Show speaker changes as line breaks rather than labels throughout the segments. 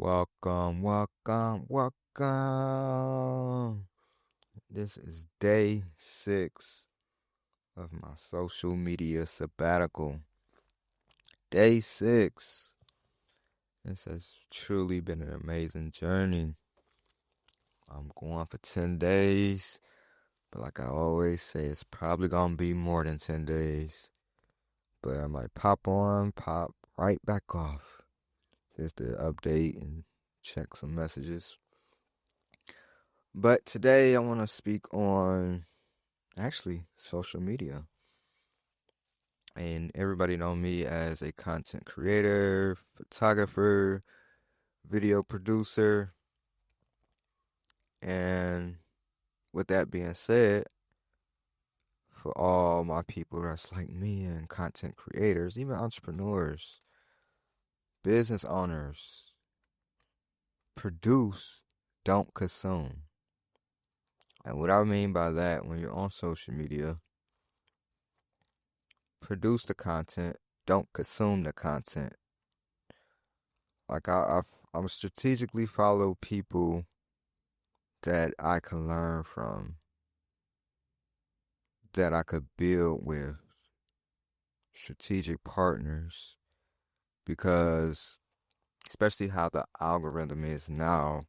Welcome, welcome, welcome. This is day 6 of my social media sabbatical. Day 6. This has truly been an amazing journey. I'm going for 10 days, but like I always say, it's probably going to be more than 10 days. But I might pop on, pop right back off just to update and check some messages. But today I want to speak on actually social media. And everybody know me as a content creator, photographer, video producer. And with that being said, for all my people that's like me and content creators, even entrepreneurs, business owners, produce, don't consume. And what I mean by that, when you're on social media, produce the content, don't consume the content. Like I'm strategically follow people that I can learn from, that I could build with, strategic partners, because especially how the algorithm is now,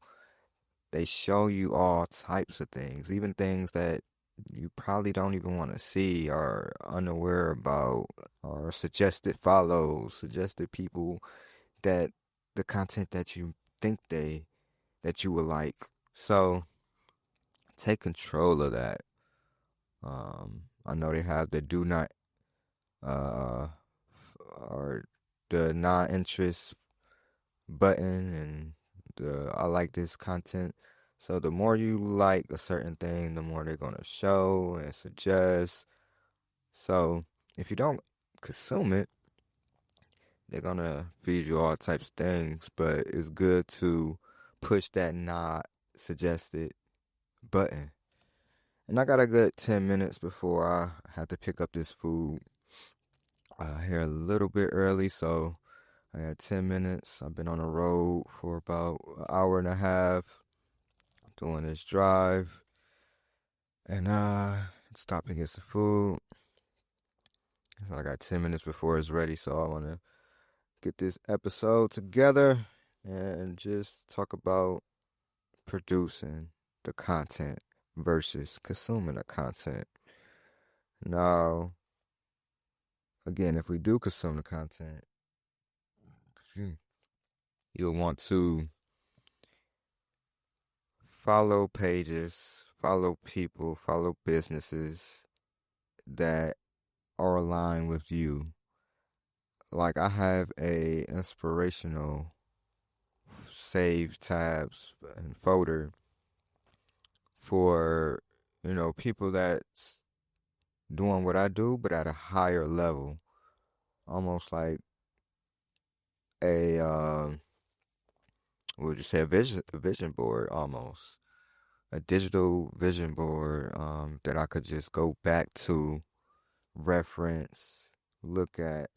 they show you all types of things, even things that you probably don't even want to see or unaware about, or suggested follows, suggested people that the content that you think that you would like. So take control of that. I know they have the do not uh or the non-interest button and the I like this content. So the more you like a certain thing, the more they're gonna show and suggest. So if you don't consume it, they're gonna feed you all types of things. But it's good to push that not suggested button. And I got a good 10 minutes before I have to pick up this food. Here a little bit early, so I had 10 minutes. I've been on the road for about an hour and a half doing this drive. And stopped to get some food. So I got 10 minutes before it's ready, so I want to get this episode together and just talk about producing the content versus consuming the content. Now, again, if we do consume the content, you'll want to follow pages, follow people, follow businesses that are aligned with you. Like I have a inspirational save tabs and folder for, people that's doing what I do, but at a higher level. Almost like a, what would you say, a vision board almost. A digital vision board that I could just go back to, reference, look at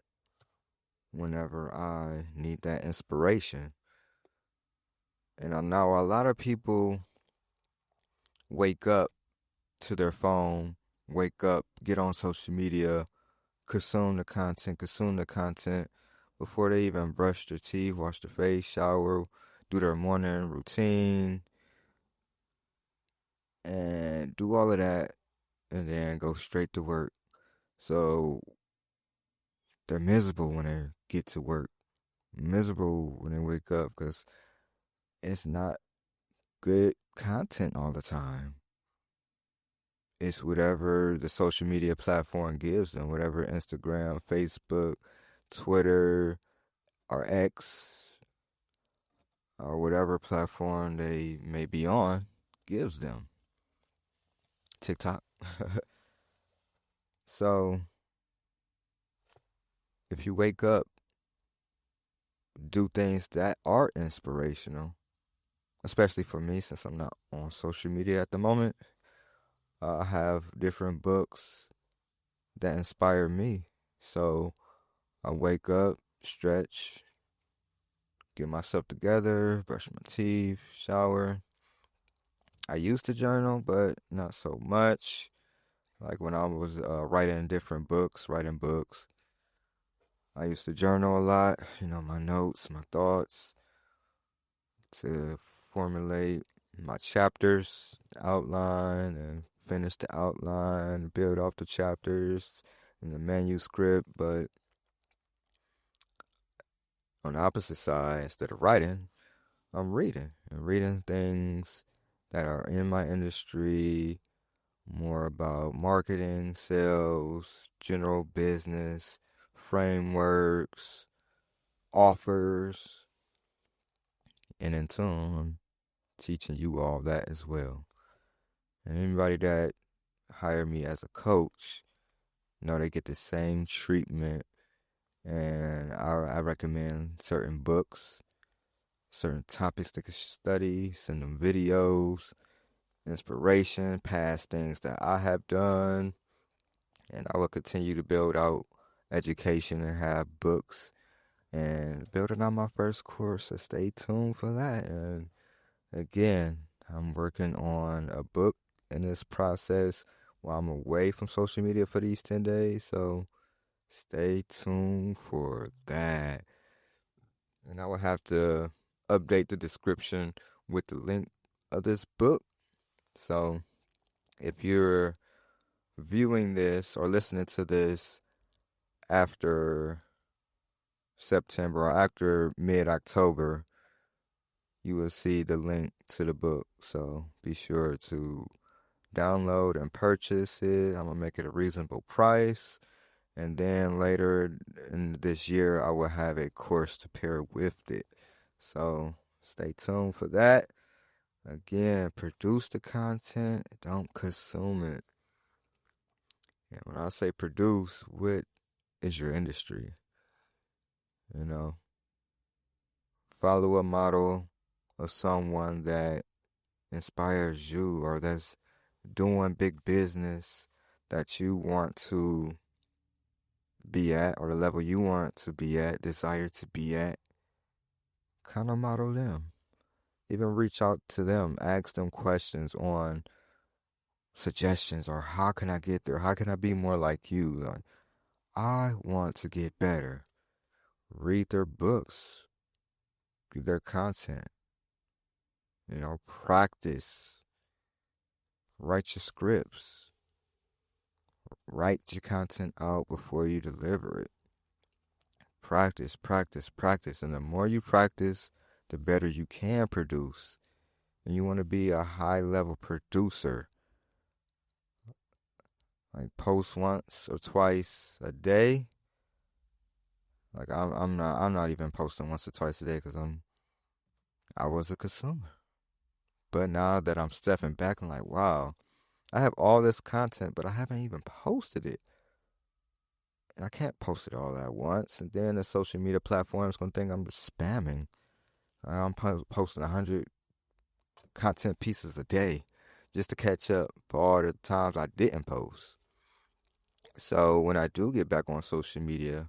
whenever I need that inspiration. And I know a lot of people wake up to their phone, wake up, get on social media, consume the content before they even brush their teeth, wash their face, shower, do their morning routine, and do all of that, and then go straight to work. So they're miserable when they get to work, miserable when they wake up because it's not good content all the time. It's whatever the social media platform gives them, whatever Instagram, Facebook, Twitter, or X, or whatever platform they may be on gives them. TikTok. So if you wake up, do things that are inspirational, especially for me since I'm not on social media at the moment. I have different books that inspire me. So I wake up, stretch, get myself together, brush my teeth, shower. I used to journal, but not so much. Like when I was writing books, I used to journal a lot, my notes, my thoughts, to formulate my chapters, outline, and finish the outline, build off the chapters in the manuscript. But on the opposite side, instead of writing, I'm reading and reading things that are in my industry, more about marketing, sales, general business, frameworks, offers, and in turn, I'm teaching you all that as well. And anybody that hire me as a coach, they get the same treatment. And I recommend certain books, certain topics they could study, send them videos, inspiration, past things that I have done. And I will continue to build out education and have books and building on my first course. So stay tuned for that. And again, I'm working on a book in this process while I'm away from social media for these 10 days. So stay tuned for that. And I will have to update the description with the link of this book. So if you're viewing this or listening to this after September or after mid-October, you will see the link to the book. So be sure to download and purchase it. I'm going to make it a reasonable price. And then later in this year, I will have a course to pair with it. So stay tuned for that. Again, produce the content, don't consume it. And when I say produce, what is your industry? Follow a model of someone that inspires you or that's doing big business that you want to be at, or the level you want to be at, desire to be at. Kind of model them. Even reach out to them, ask them questions on suggestions, or how can I get there? How can I be more like you? Like, I want to get better. Read their books, read their content, practice, write your scripts, write your content out before you deliver it. Practice, practice, practice. And the more you practice, the better you can produce. And you want to be a high level producer. Like post once or twice a day. Like I'm not even posting once or twice a day because I was a consumer. But now that I'm stepping back, I'm like, wow, I have all this content, but I haven't even posted it. And I can't post it all at once. And then the social media platforms gonna think I'm spamming. I'm posting 100 content pieces a day just to catch up for all the times I didn't post. So when I do get back on social media,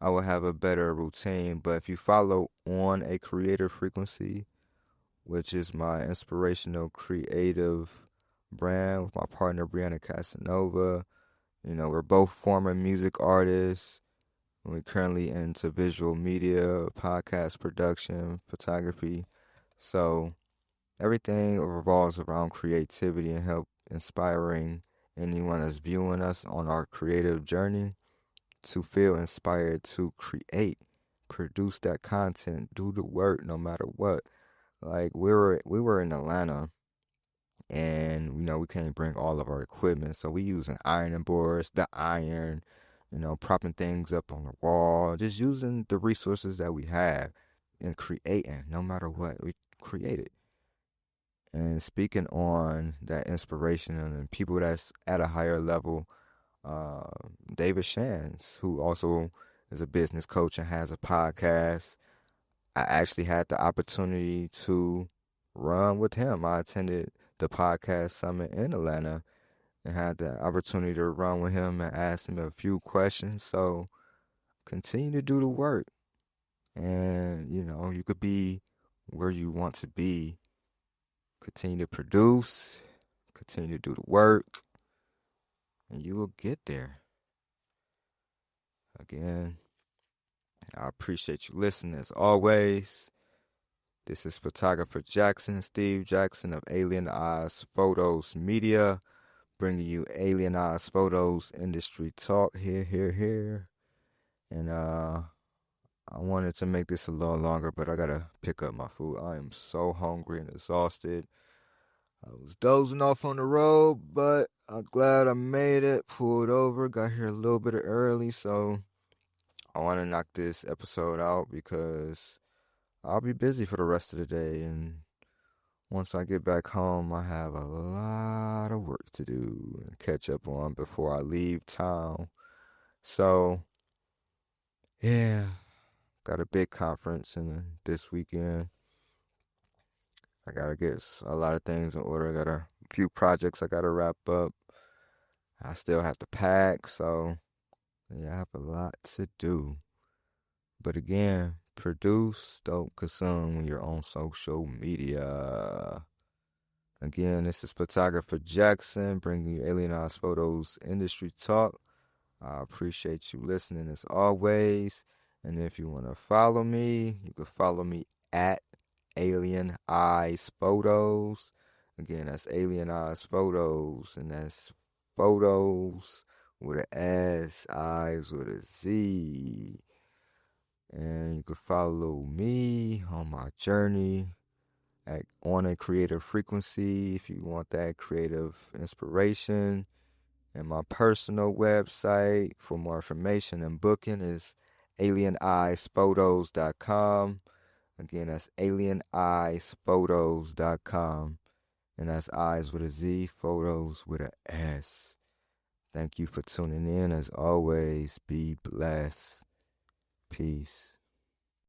I will have a better routine. But if you follow On a Creator Frequency, which is my inspirational creative brand with my partner Brianna Casanova, we're both former music artists. We're currently into visual media, podcast production, photography. So everything revolves around creativity and help inspiring anyone that's viewing us on our creative journey to feel inspired to create, produce that content, do the work no matter what. Like we were in Atlanta, and we can't bring all of our equipment, so we using ironing boards, the iron, propping things up on the wall, just using the resources that we have and creating no matter what. We create it. And speaking on that inspiration and people that's at a higher level, uh, David Shands, who also is a business coach and has a podcast. I actually had the opportunity to run with him. I attended the podcast summit in Atlanta and had the opportunity to run with him and ask him a few questions. So continue to do the work. And, you could be where you want to be. Continue to produce, continue to do the work, and you will get there. Again, I appreciate you listening as always. This is photographer Jackson, Steve Jackson of Alien Eyez Photos Media, bringing you Alien Eyez Photos industry talk here. And I wanted to make this a little longer, but I gotta pick up my food. I am so hungry and exhausted. I was dozing off on the road, but I'm glad I made it. Pulled over, got here a little bit early, so I want to knock this episode out because I'll be busy for the rest of the day. And once I get back home, I have a lot of work to do and catch up on before I leave town. So, yeah, got a big conference this weekend. I gotta get a lot of things in order. I got a few projects I gotta wrap up. I still have to pack, so yeah, I have a lot to do. But again, produce, don't consume when you're on social media. Again, this is photographer Jackson bringing you Alien Eyez Photos industry talk. I appreciate you listening as always. And if you want to follow me, you can follow me at Alien Eyez Photos. Again, that's Alien Eyez Photos, and that's photos with an S, eyes with a Z. And you can follow me on my journey on a creative frequency if you want that creative inspiration. And my personal website for more information and booking is alieneyesphotos.com. Again, that's alieneyesphotos.com. And that's eyes with a Z, photos with a S. Thank you for tuning in. As always, be blessed. Peace.